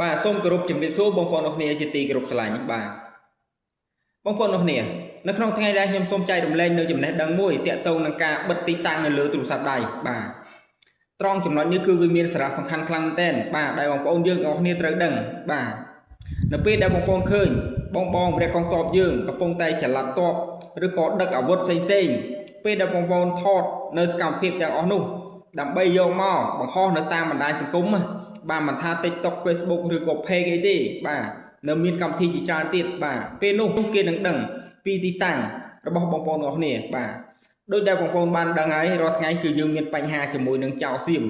បាទសូមគោរពជំរាបសួរបងប្អូនអរគ្នាជាទីគោរពស្រឡាញ់បាទបងប្អូនអរគ្នានៅក្នុងថ្ងៃនេះខ្ញុំសូមចែករំលែកនៅចំណេះដឹងមួយទាក់ទងនឹងការបិទទីតាំងនៅលើទូរស័ព្ទដៃបាទត្រង់ចំណុចនេះគឺវាមានសារៈសំខាន់ខ្លាំងមែនទែនបាទដែលបងប្អូនយើងទាំងអស់គ្នាត្រូវដឹងបាទនៅពេលដែលបងប្អូនឃើញបងព្រះកងទ័ពយើងកំពុងតែចល័តទ័ពឬក៏ដឹកអាវុធផ្សេងពេលដែលបងប្អូនថតនៅសកម្មភាពទាំងអស់នោះដើម្បីយកមកបង្ហោះនៅតាមបណ្ដាញសង្គមបាទមិនថា TikTok Facebook ឬក៏ Page អីទេបាទនៅមានកម្មវិធីជាច្រើនទៀតបាទពេលនោះគេនឹងដឹងពីទីតាំងរបស់បងប្អូនទាំងអស់គ្នាបាទដោយដែលបងប្អូនបានដឹងហើយរាល់ថ្ងៃគឺយើងមានបញ្ហាជាមួយនឹងចោរសៀម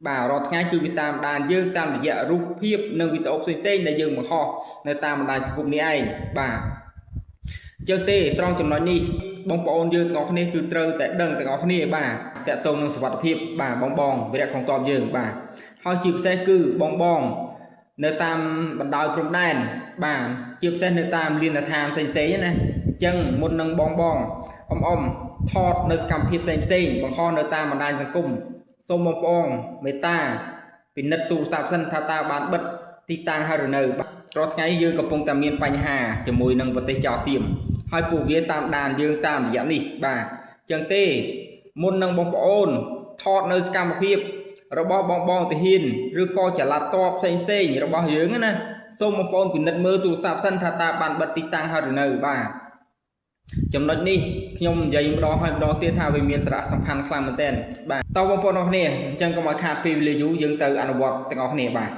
បាទរាល់ថ្ងៃគឺវាតាមដានយើងតាមរយៈរូបភាពនិងវីដេអូផ្សេងៗដែលយើងបង្ហោះនៅតាមបណ្ដាញសង្គមនេះឯងបាទចឹងទេត្រង់ចំណុចនេះបងប្អូនយើងទាំងអស់គ្នាគឺត្រូវតែដឹងទាំងអស់គ្នាបាទតាក់ទងនឹងសុវត្ថិភាពបាទបងវរៈកងទ័ពយើងបាទហើយជាពិសេសគឺបងនៅតាមបណ្ដោយព្រំដែនបាទជាពិសេសនៅតាមលានដ្ឋានផ្សេងៗណាអញ្ចឹងមុននឹងបងថតនៅសកម្មភាពផ្សេងបង្ហោះនៅតាមបណ្ដាញសង្គមសូមបងប្អូនមេត្តាពិនិត្យទូរស័ព្ទសិនថាតើបានបិទទីតាំងហើយឬនៅរាល់ថ្ងៃយើងកំពុងតែមានបញ្ហាជាមួយនឹងប្រទេសចោរសៀមហើយពួកវាតាមដានយើងតាមរយៈនេះបាទអញ្ចឹងទេមុននឹងបងប្អូនថតនៅសកម្មភាពរបស់បងទាហានឬក៏ចល័តទ័ពផ្សេងរបស់យើងណាសូមបងប្អូនពិនិត្យមើលទូរស័ព្ទសិនថាតើបានបិទទីតាំងហើយឬនៅបាទចំណុចនេះខ្ញុំនិយាយម្ដងហើយម្ដងទៀតថាវាមានសារៈសំខាន់ខ្លាំងមែនទែនបាទតើបងប្អូនអរគ្នាអញ្ចឹងកុំឲ្យខាតពេលវេលាយូរយើងទៅអនុវត្តទាំងអស់គ្នាបាទ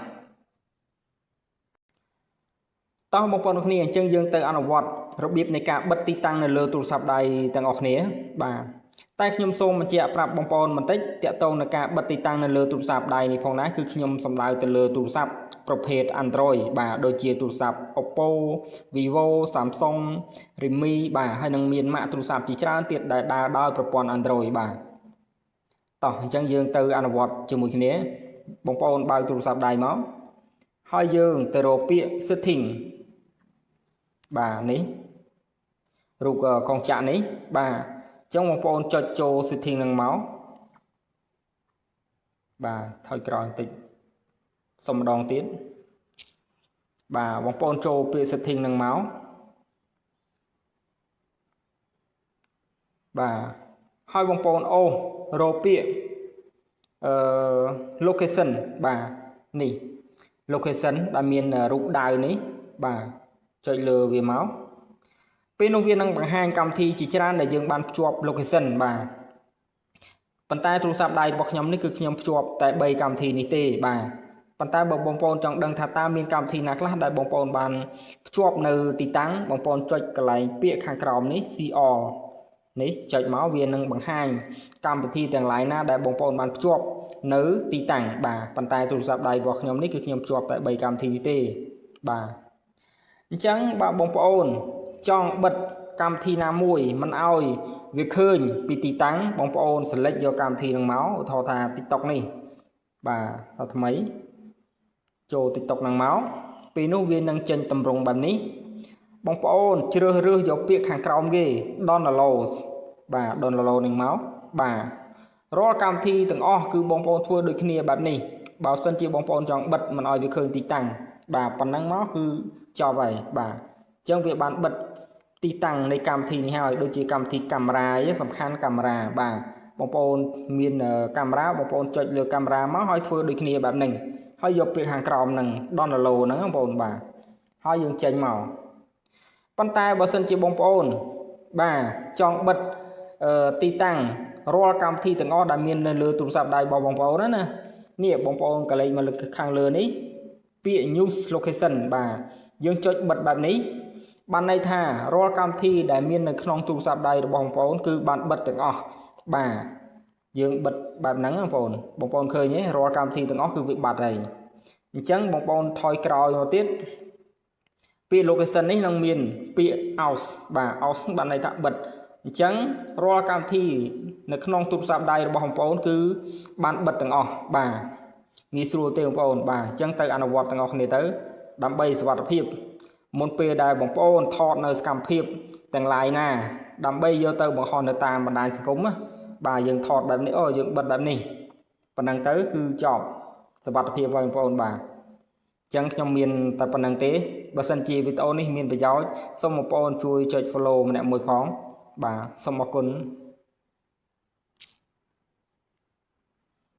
តោះបងប្អូនអរគ្នាអញ្ចឹងយើងទៅអនុវត្តរបៀបនៃការបិទទីតាំងនៅលើទូរស័ព្ទដៃទាំងអស់គ្នាបាទតែខ្ញុំសូមបញ្ជាក់ប្រាប់បងប្អូនបន្តិចទាក់ទងនឹងការបិទទីតាំងនៅលើទូរស័ព្ទដៃនេះផងណាគឺខ្ញុំសំដៅទៅលើទូរស័ព្ទប្រភេទ Android បាទដូចជាទូរស័ព្ទ Oppo Vivo Samsung Redmi បាទហើយនឹងមានម៉ាកទូរស័ព្ទជាច្រើនទៀតដែលដើរដោយប្រព័ន្ធ Android បាទតោះអញ្ចឹងយើងទៅអនុវត្តជាមួយគ្នាបងប្អូនបើកទូរស័ព្ទដៃមកហើយយើងទៅរកពាក្យ setting បាទនេះរូបកងចក្រនេះបាទចឹងបងប្អូនចុចចូល setting នឹងមកបាទថយក្រោយបន្តិចសុំម្ដងទៀតបាទបងប្អូនចូលពាក្យ setting នឹងមកបាទហើយបងប្អូនអូសរកពាក្យlocation បាទនេះ location ដែលមានរូបដាវនេះបាទចុចលើវាមកពេលនោះវានឹងបង្ហាញកម្មវិធីជាច្រើនដែលយើងបានភ្ជាប់ location បាទប៉ុន្តែទូរស័ព្ទដៃរបស់ខ្ញុំនេះគឺខ្ញុំភ្ជាប់តែ3កម្មវិធីនេះទេបាទប៉ុន្តែបើបងប្អូនចង់ដឹងថាតើមានកម្មវិធីណាខ្លះដែលបងប្អូនបានភ្ជាប់នៅទីតាំងបងប្អូនចុចកន្លែងពាក្យខាងក្រោមនេះ CR នេះចុចមកវានឹងបង្ហាញកម្មវិធីទាំងឡាយណាដែលបងប្អូនបានភ្ជាប់នៅទីតាំងបាទប៉ុន្តែទូរស័ព្ទដៃរបស់ខ្ញុំនេះគឺខ្ញុំភ្ជាប់តែ3កម្មវិធីនេះទេបាទអញ្ចឹងបើបងប្អូនចង់បិទកម្មវិធីណាមួយមិនឲ្យវាឃើញពីទីតាំងបងប្អូន select យកកម្មវិធីនឹងមកឧទាហរណ៍ថា TikTok នេះបាទដល់ថ្មីចូល TikTok នឹងមកពេលនោះវានឹងចេញតម្រង់បែបនេះបងប្អូនជ្រើសរើសយកពាក្យខាងក្រោមគេ download បាទ download នឹងមកបាទរាល់កម្មវិធីទាំងអស់គឺបងប្អូនធ្វើដូចគ្នាបែបនេះបើសិនជាបងប្អូនចង់បិទមិនឲ្យវាឃើញទីតាំងបាទប៉ុណ្ណឹងមកគឺចប់ហើយបាទអញ្ចឹងវាបានបិទទីតាំងនៃកម្មវិធីនេះហើយដូចជាកម្មវិធីកាមេរ៉ាសំខាន់កាមេរ៉ាបាទបងប្អូនមានកាមេរ៉ាបងប្អូនចុចលើកាមេរ៉ាមកហើយធ្វើដូចគ្នាបែបហ្នឹងហើយយកពាក្យខាងក្រោមហ្នឹង download ហ្នឹងបងប្អូនបាទហើយយើងចេញមកប៉ុន្តែបើសិនជាបងប្អូនបាទចង់បិទទីតាំងរាល់កម្មវិធីទាំងអស់ដែលមាននៅលើទូរស័ព្ទដៃរបស់បងប្អូនណានេះបងប្អូនកលេចមកលើខាងលើនេះពាក្យ news location បាទយើងចុចបិទបែបនេះបានន័យថារាល់កម្មវិធីដែលមាននៅក្នុងទូរស័ព្ទដៃរបស់បងប្អូនគឺបានបិទទាំងអស់បាទយើងបិទបែបហ្នឹងបងប្អូនឃើញទេរាល់កម្មវិធីទាំងអស់គឺវាបាត់ហើយអញ្ចឹងបងប្អូនថយក្រោយមកទៀតពាក្យ location នេះនឹងមានពាក្យ out បាទ out បានន័យថាបិទអញ្ចឹងរាល់កម្មវិធីនៅក្នុងទូរស័ព្ទដៃរបស់បងប្អូនគឺបានបិទទាំងអស់បាទងាយស្រួលទេបងប្អូនបាទអញ្ចឹងទៅអនុវត្តទាំងអស់គ្នាទៅដើម្បីសុវត្ថិភាពមុនពេលដែលបងប្អូនថតនៅសកម្មភាពទាំងឡាយណាដើម្បីយកទៅបង្ហោះនៅតាមបណ្ដាញសង្គមណាបាទយើងថតបែបនេះយើងបិទបែបនេះប៉ុណ្ណឹងទៅគឺចប់សុវត្ថិភាពហើយបងប្អូនបាទ ចឹងខ្ញុំមានតែប៉ុណ្្នឹងទេបើសិនជាវីដេអូនេះមានប្រយោជន៍សូមបងប្អូនជួយចុច follow ម្នាក់មួយផងបាទសូមអរគុណ